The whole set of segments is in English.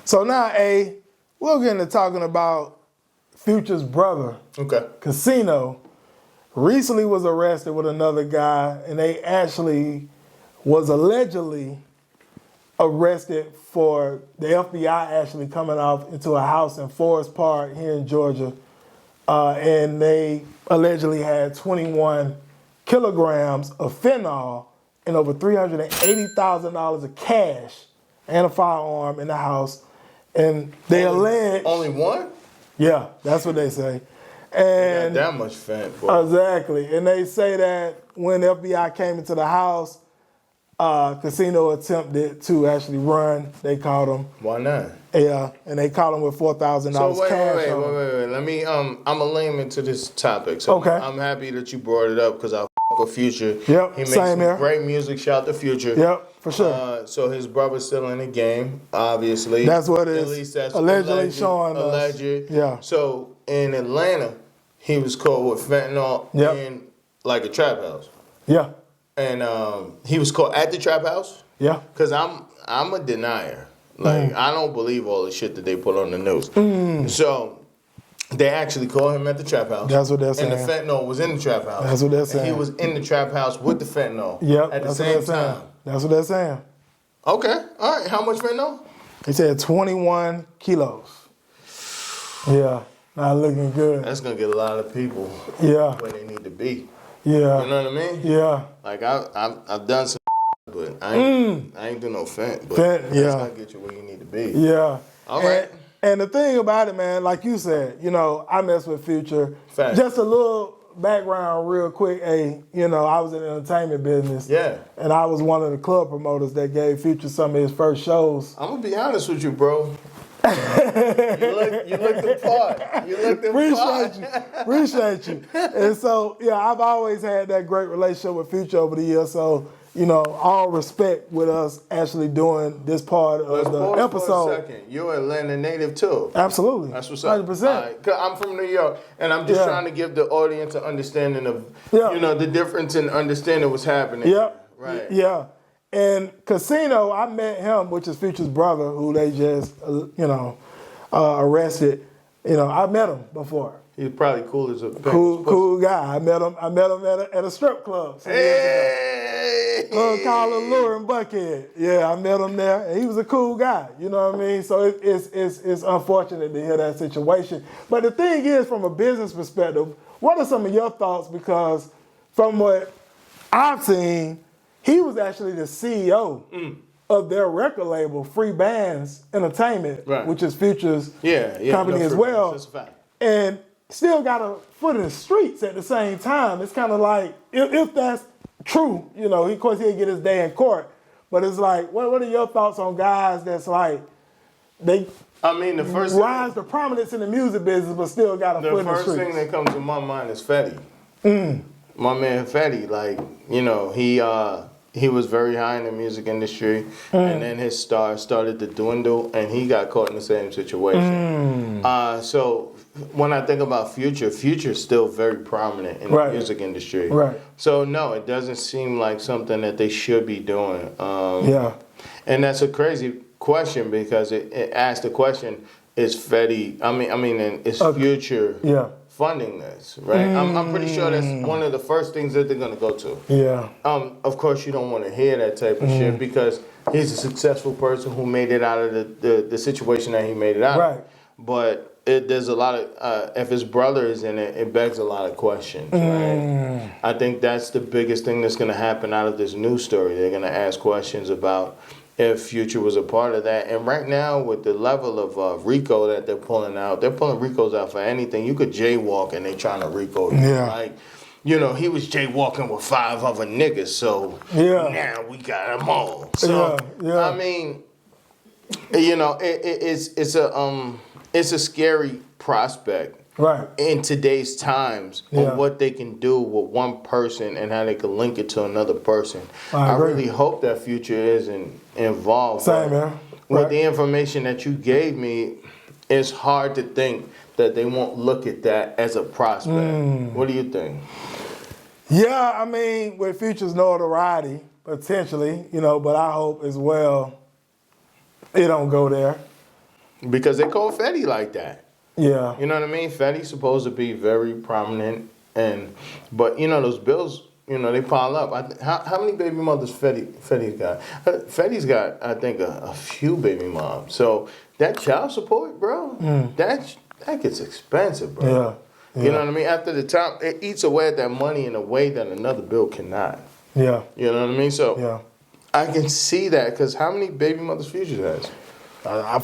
So now, we're getting to talking about Future's brother, Okay. Casino, recently was arrested with another guy, and they actually was allegedly arrested for the FBI actually coming off into a house in Forest Park here in Georgia, and they allegedly had 21 kilograms of fentanyl and over $380,000 of cash and a firearm in the house. And they allege... Only one? Yeah, that's what they say. And that much fentanyl. Exactly. And they say that when the FBI came into the house, Casino attempted to actually run. They caught him. Why not? Yeah, and they caught him with $4,000 cash. Wait. Let me, I'm a layman to this topic. So okay. I'm happy that you brought it up because I with Future. Yep, he makes same here. Great music. Shout out to Future. Yep, for sure. So his brother's still in the game, obviously. That's what it is. At least that's allegedly showing alleged. us. Yeah. So in Atlanta, he was caught with fentanyl in like a trap house. Yeah. And he was caught at the trap house. Yeah. Cause I'm a denier. Like I don't believe all the shit that they put on the news. So they actually caught him at the trap house. That's what they're saying. And the fentanyl was in the trap house. That's what they're saying. And he was in the trap house with the fentanyl. Yep. At the same time. That's what they're saying. Okay. All right. How much fentanyl? He said 21 kilos. Yeah. Not looking good. That's gonna get a lot of people where they need to be. Yeah. You know what I mean? Yeah. Like I've done some but I ain't do no fent, but that's gonna get you where you need to be. Yeah. All right. And the thing about it, man, like you said, I mess with Future. Fact. Just a little background real quick. I was in the entertainment business. Yeah. And I was one of the club promoters that gave Future some of his first shows. I'm gonna be honest with you, bro. you look the part. You look the part. Appreciate you. And so, I've always had that great relationship with Future over the years. So, all respect with us actually doing this part of the episode. For a second. You're an Atlanta native too. Absolutely. That's what's up. 100%. 'Cause I'm from New York, and I'm just trying to give the audience an understanding of, the difference in understanding what's happening. Yep. Right. Yeah. And Casino, I met him, which is Future's brother, who they just, arrested. I met him before. He's probably cool as a cool guy. I met him at a strip club. Hey! Called Allure in Buckhead. Yeah, I met him there, and he was a cool guy. You know what I mean? So it's unfortunate to hear that situation. But the thing is, from a business perspective, what are some of your thoughts? Because from what I've seen, he was actually the CEO of their record label, Free Bands Entertainment, which is Future's company as well. That's a fact. And still got a foot in the streets at the same time. It's kind of like, if that's true, of course he'll get his day in court. But it's like, what are your thoughts on guys that's like, the first rise to prominence in the music business, but still got a foot in the streets? The first thing that comes to my mind is Fetty. My man Fetty, he was very high in the music industry, and then his star started to dwindle, and he got caught in the same situation. So when I think about Future's still very prominent in the music industry. Right. So no, it doesn't seem like something that they should be doing. And that's a crazy question because it asks the question: is Fetty? Is Future? Funding this, right? I'm pretty sure that's one of the first things that they're gonna go to. Yeah. Of course, you don't want to hear that type of shit because he's a successful person who made it out of the situation that he made it out of. Right. But there's a lot of if his brother is in it, it begs a lot of questions. Right. I think that's the biggest thing that's gonna happen out of this news story. They're gonna ask questions about if Future was a part of that. And right now, with the level of RICO that they're pulling RICOs out for anything. You could jaywalk and they trying to RICO you. Yeah. Like, he was jaywalking with 5 other niggas, so now we got them all. So, it's a scary prospect. Right. In today's times of what they can do with one person and how they can link it to another person. I really hope that Future isn't involved. Same, man. With the information that you gave me, it's hard to think that they won't look at that as a prospect. What do you think? Yeah, with Future's notoriety, potentially, but I hope as well it don't go there. because they call Fetty like that. Yeah. You know what I mean? Fetty's supposed to be very prominent, but you know those bills, you know, they pile up. How many baby mothers Fetty's got? Fetty's got, I think, a few baby moms. So that child support, bro, that gets expensive, bro. Yeah. You know what I mean? After the time, it eats away at that money in a way that another bill cannot. Yeah. You know what I mean? So Yeah. I can see that, because how many baby mothers Future has?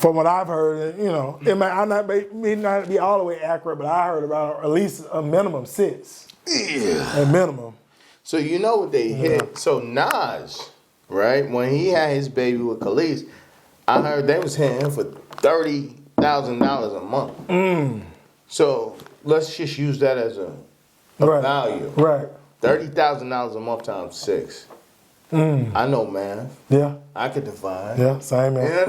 From what I've heard, you know, it may not be all the way accurate, but I heard about at least a minimum 6. Yeah. A minimum. So you know what they hit. So Nas, right, when he had his baby with Khalees, I heard they was hitting him for $30,000 a month. So let's just use that as a value. Right. $30,000 a month times 6. I know math. Yeah. I could divide. Yeah. Same man. You know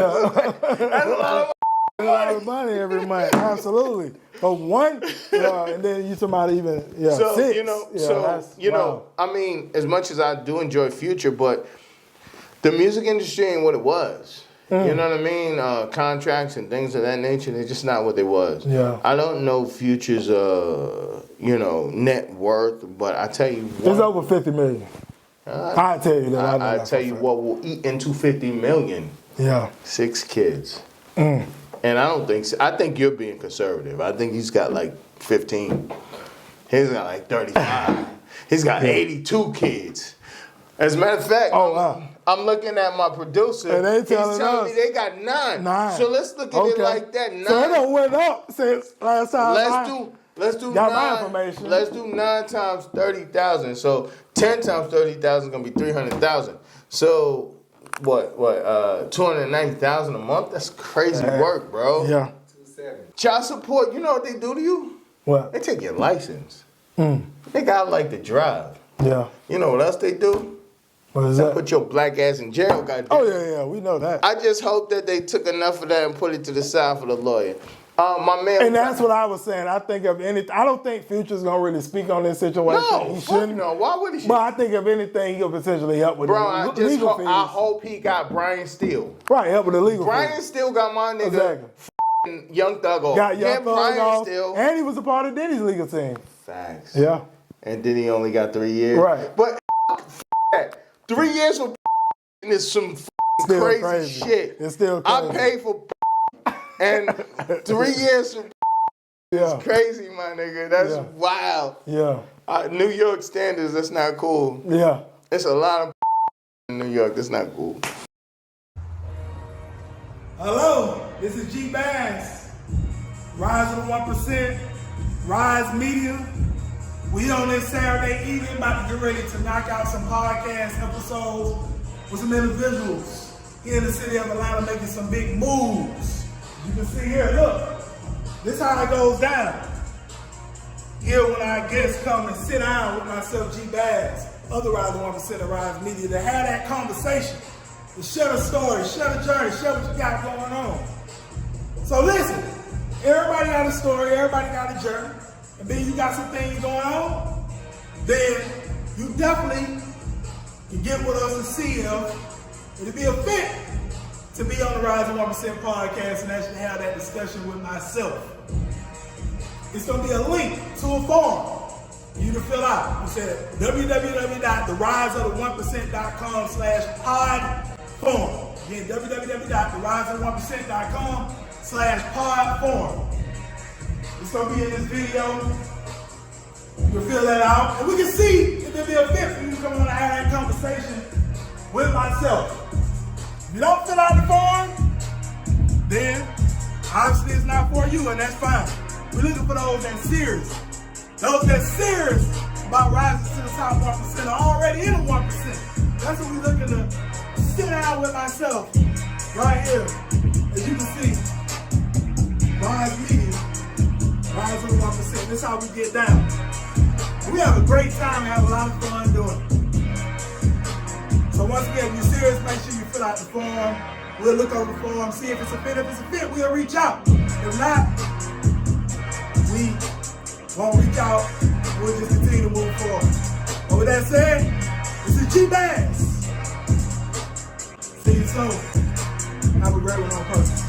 what I'm saying? That's a lot of money every month. Absolutely. But one, and then you talking about even 6. You know, I mean, as much as I do enjoy Future, but the music industry ain't what it was. You know what I mean? Contracts and things of that nature, they're just not what they was. Yeah. I don't know Future's net worth, but I tell you what, it's over 50 million. I tell you that. I tell you what will eat into 50 million. Yeah. 6 kids. And I think you're being conservative. I think he's got like 15. He's got like 35. He's got 82 kids. As a matter of fact, I'm looking at my producer. And he's telling me they got 9. So let's look at it like that. 9. So it done went up since last time. Let's do got 9. My information. Let's do 9 times 30,000. So 10 times 30,000 is gonna be 300,000. So what? 290,000 a month? That's crazy work, bro. Yeah. Child support. You know what they do to you? What? They take your license. They got like to drive. Yeah. You know what else they do? What is They that? put your black ass in jail, goddamn. Oh yeah, we know that. I just hope that they took enough of that and put it to the side for the lawyer. My man. And that's what I was saying. I don't think Future's gonna really speak on this situation. No, he shouldn't. no. Why would he? But I think if anything, he'll potentially help with Bro, the legal fees. I hope he got Brian Steele. Right, help with the legal Brian fees. Steele got my nigga. Exactly. Young Thug off. Got Young Thug Brian off, Steele. and he was a part of Diddy's legal team. Facts. Yeah. And then he only got 3 years. Right. But that. 3 years for is some Still crazy shit. It's still crazy. I paid for and 3 years for Yeah. crazy, my nigga. That's wild. Yeah. New York standards, that's not cool. Yeah. It's a lot of in New York, that's not cool. Hello, this is G Bass. Rise of the 1%, Rise Media. We on this Saturday evening about to get ready to knock out some podcast episodes with some individuals here in the city of Atlanta making some big moves. You can see here, look. This is how it goes down. Here when our guests come and sit down with myself, G Bass, otherwise the 1% of Rise Media, to have that conversation, to share a story, share a journey, share what you got going on. So listen, everybody got a story, everybody got a journey, and then you got some things going on, then you definitely can get with us and see if it'll be a fit to be on the Rise of 1% podcast and actually have that discussion with myself. It's going to be a link to a form for you to fill out. You said www.theriseofthe1%.com/pod form. Again, www.theriseofthe1%.com/pod form. It's going to be in this video. You can fill that out, and we can see if it'll be a fit for you to come on and have that conversation with myself. If you don't fill out the form, then obviously it's not for you, and that's fine. We're looking for those that's serious. Those that's serious about rising to the top 1% are already in the 1%. That's what we're looking to sit down with myself right here. As you can see, Rise Media, Rise of the 1%. This is how we get down. We have a great time and have a lot of fun doing it. So once again, if you're serious, make sure you fill out the form. We'll look over the form, see if it's a fit. If it's a fit, we'll reach out. If not, we won't reach out. We'll just continue to move forward. But with that said, this is G Bass. See you soon. Have a great one on purpose.